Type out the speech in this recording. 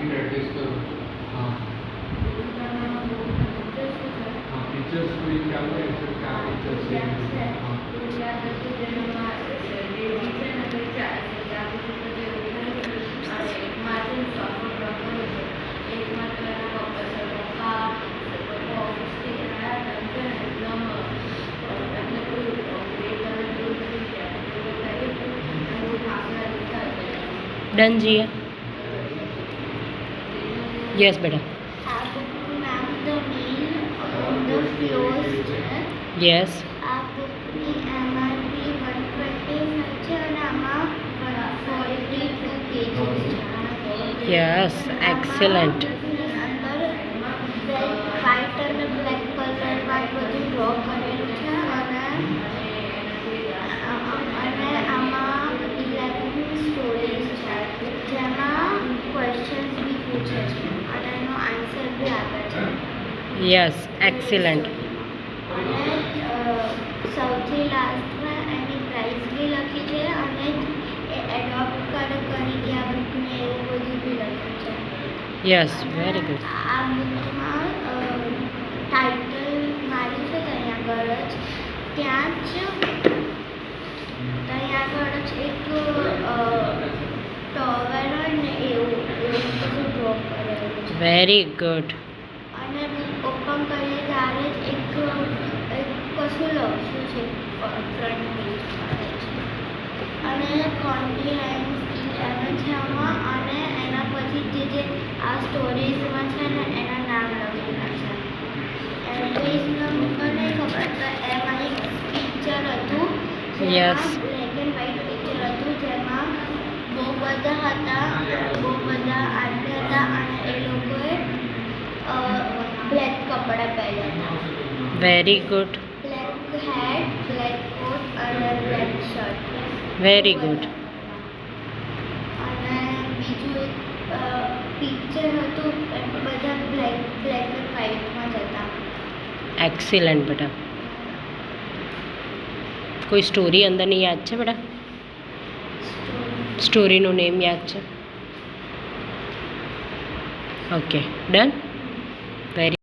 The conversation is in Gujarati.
प्रैक्टिस करो। हाँ हाँ टीचर्स को क्या क्या टीचर्स डन जी है। यस बेटा। Yes yes excellent. व्हाइट અને બ્લેક કલર વાળું બધું ડ્રો કરેલું છે અને આમાં 11 સ્ટોરીઝ છે જેમાં ક્વેશ્ચન્સ બી પૂછે છે અને એનો આન્સર બી આપે છે. Yes excellent. અને સૌથી લાસ્ટમાં એની પ્રાઇસ બી લખી છે અને એ એડોપ્ટ કરીને આ બુકને એવું બધું બી લખ્યું છે. Yes very good. આ બુકમાં ટાઇટલ માર્યું છે ત્યાં આગળ જ ત્યાં આગળ જ એક ટોવેલ હોય ને એવું બધું ડ્રો કરેલું છે. Very good. અને બુક ઓપન કરીએ ત્યારે જ એક કશું લખ્યું છે ફ્રન્ટ પેજ પર છે અને કોન્ફિડન્સ 11 છે આમાં અને એના પછી જે આ સ્ટોરીઝમાં છે ને એના નામ લખેલા છે. એડ્રેસનું મને નહીં ખબર તો એમાં એક પિક્ચર હતું Yes. Black and white picture હતું જેમાં બહુ બધા આદમી હતા અને એ લોકોએ બ્લેક કપડાં પહેર્યા હતા. Very good. Black hat, black coat અને બ્લેક શર્ટ. Very good. અને બીજું એક પિક્ચર હતું બધા બ્લેક એન્ડ વ્હાઇટમાં જ હતા. एक्सीलेंट बेटा। कोई स्टोरी अंदर नहीं याद है बेटा? स्टोरी नो नेम याद है? Okay done. वेरी